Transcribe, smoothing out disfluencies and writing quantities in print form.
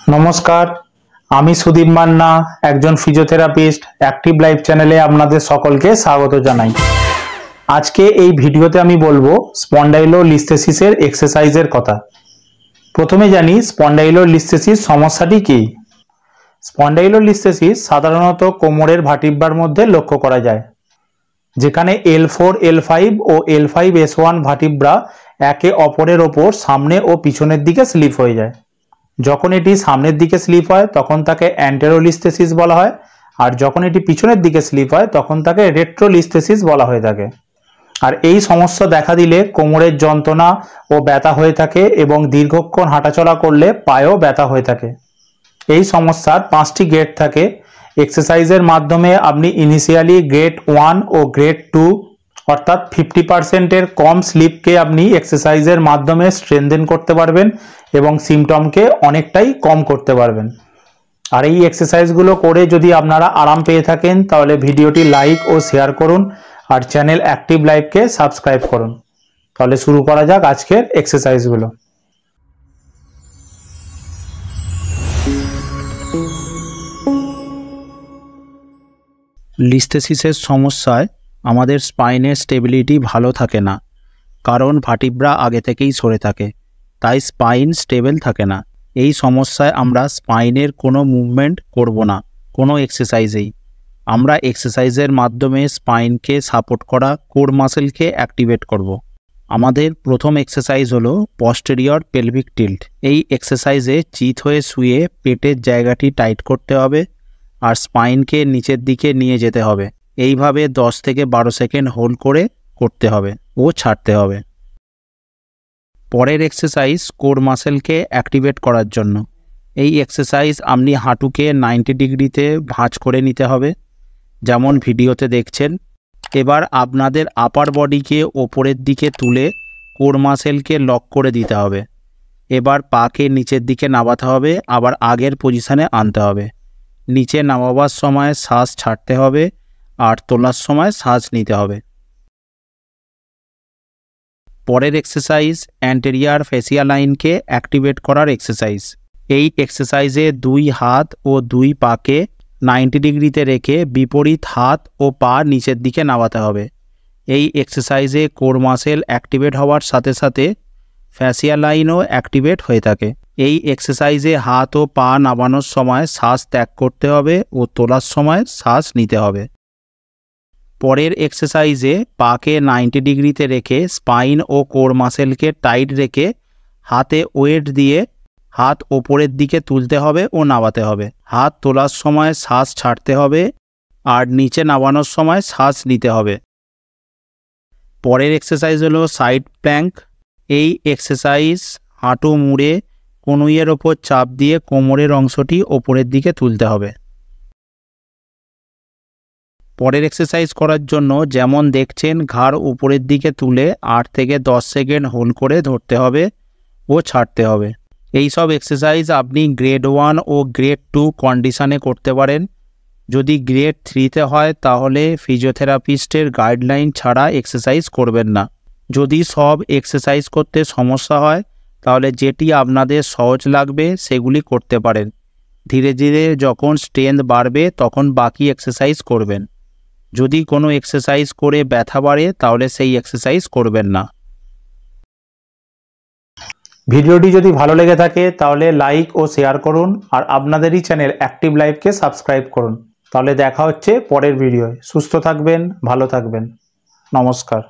নমস্কার, আমি সুদীপ মান্না, একজন ফিজিওথেরাপিস্ট। অ্যাক্টিভ লাইফ চ্যানেলে আপনাদের সকলকে স্বাগত জানাই। আজকে এই ভিডিওতে আমি বলবো স্পন্ডাইলোলিস্থেসিসের এক্সারসাইজের কথা। প্রথমে জানি স্পন্ডাইলোলিস্থেসিস সমস্যাটি কী। স্পন্ডাইলোলিস্থেসিস সাধারণত কোমরের ভার্টিব্রার মধ্যে লক্ষ্য করা যায়, যেখানে L4, L5 ও L5S1 ভার্টিব্রা একে অপরের ওপর সামনে ও পিছনের দিকে স্লিপ হয়ে যায়। যখন এটি সামনের দিকে স্লিপ হয় তখন তাকে অ্যান্টেরোলিস্থেসিস বলা হয়, আর যখন এটি পিছনের দিকে স্লিপ হয় তখন তাকে রেট্রোলিস্থেসিস বলা হয়ে থাকে। আর এই সমস্যা দেখা দিলে কোমরের যন্ত্রণা ও ব্যথা হয়ে থাকে এবং দীর্ঘক্ষণ হাঁটাচলা করলে পায়েও ব্যথা হয়ে থাকে। এই সমস্যার 5টি গ্রেড থাকে। এক্সারসাইজের মাধ্যমে আপনি ইনিশিয়ালি গ্রেড 1 ও গ্রেড 2 অর্থাৎ 50%-এর কম স্লিপকে আপনি এক্সারসাইজের মাধ্যমে স্ট্রেনথেন করতে পারবেন এবং সিমটমকে অনেকটাই কম করতে পারবেন। আর এই এক্সারসাইজগুলো করে যদি আপনারা আরাম পেয়ে থাকেন তাহলে ভিডিওটি লাইক ও শেয়ার করুন আর চ্যানেল অ্যাক্টিভ লাইফকে সাবস্ক্রাইব করুন। তাহলে শুরু করা যাক আজকের এক্সারসাইজগুলো। লিস্থেসিসের সমস্যায় আমাদের স্পাইনের স্টেবিলিটি ভালো থাকে না, কারণ ভার্টিব্রা আগে থেকেই সরে থাকে, তাই স্পাইন স্টেবল থাকে না। এই সমস্যায় আমরা স্পাইনের কোনো মুভমেন্ট করব না কোনো এক্সারসাইজেই। আমরা এক্সারসাইজের মাধ্যমে স্পাইনকে সাপোর্ট করা কোর মাসেলকে অ্যাক্টিভেট করব। আমাদের প্রথম এক্সারসাইজ হলো পস্টেরিয়র পেলভিক টিল্ট। এই এক্সারসাইজে চিত হয়ে শুয়ে পেটের জায়গাটি টাইট করতে হবে আর স্পাইনকে নিচের দিকে নিয়ে যেতে হবে। এইভাবে 10 থেকে 12 সেকেন্ড হোল্ড করে করতে হবে ও ছাড়তে হবে। পরের এক্সারসাইজ কোর মাসেলকে অ্যাক্টিভেট করার জন্য। এই এক্সারসাইজ আপনি হাঁটুকে 90 ডিগ্রিতে ভাঁজ করে নিতে হবে, যেমন ভিডিওতে দেখছেন। এবার আপনাদের আপার বডিকে ওপরের দিকে তুলে কোর মাসেলকে লক করে দিতে হবে। এবার পাকে নিচের দিকে নামাতে হবে, আবার আগের পজিশানে আনতে হবে। নিচে নামাবার সময় শ্বাস ছাড়তে হবে আর তোলার সময় শ্বাস নিতে হবে। পরের এক্সারসাইজ অ্যান্টেরিয়ার ফেসিয়া লাইনকে অ্যাক্টিভেট করার এক্সারসাইজ। এই এক্সারসাইজে 2 হাত ও 2 পাকে 90 ডিগ্রিতে রেখে বিপরীত হাত ও পা নিচের দিকে নামাতে হবে। এই এক্সারসাইজে কোর মাসেল অ্যাক্টিভেট হওয়ার সাথে সাথে ফ্যাসিয়া লাইনও অ্যাক্টিভেট হয়ে থাকে। এই এক্সারসাইজে হাত ও পা নামানোর সময় শ্বাস ত্যাগ করতে হবে ও তোলার সময় শ্বাস নিতে হবে। পরের এক্সারসাইজে পাকে 90 ডিগ্রিতে রেখে স্পাইন ও কোর মাসেলকে টাইট রেখে হাতে ওয়েট দিয়ে হাত ওপরের দিকে তুলতে হবে ও নামাতে হবে। হাত তোলার সময় শ্বাস ছাড়তে হবে আর নিচে নামানোর সময় শ্বাস নিতে হবে। পরের এক্সারসাইজ হলো সাইড প্ল্যাঙ্ক। এই এক্সারসাইজ হাঁটু মুড়ে কনুইয়ের ওপর চাপ দিয়ে কোমরের অংশটি ওপরের দিকে তুলতে হবে। পরের এক্সারসাইজ করার জন্য যেমন দেখছেন ঘাড় উপরের দিকে তুলে 8 থেকে 10 সেকেন্ড হোল্ড করে ধরতে হবে ও ছাড়তে হবে। এই সব এক্সারসাইজ আপনি গ্রেড 1 ও গ্রেড 2 কন্ডিশনে করতে পারেন। যদি গ্রেড 3তে হয় তাহলে ফিজিওথেরাপিস্টের গাইডলাইন ছাড়া এক্সারসাইজ করবেন না। যদি সব এক্সারসাইজ করতে সমস্যা হয় তাহলে যেটি আপনাদের সহজ লাগবে সেগুলি করতে পারেন। ধীরে ধীরে যখন স্ট্রেংথ বাড়বে তখন বাকি এক্সারসাইজ করবেন। যদি কোনো এক্সারসাইজ করে ব্যথা বাড়ে তাহলে সেই এক্সারসাইজ করবেন না। ভিডিওটি যদি ভালো লেগে থাকে তাহলে লাইক ও শেয়ার করুন আর আপনাদেরই চ্যানেল অ্যাক্টিভ লাইফকে সাবস্ক্রাইব করুন। তাহলে দেখা হচ্ছে পরের ভিডিওয়। সুস্থ থাকবেন, ভালো থাকবেন। নমস্কার।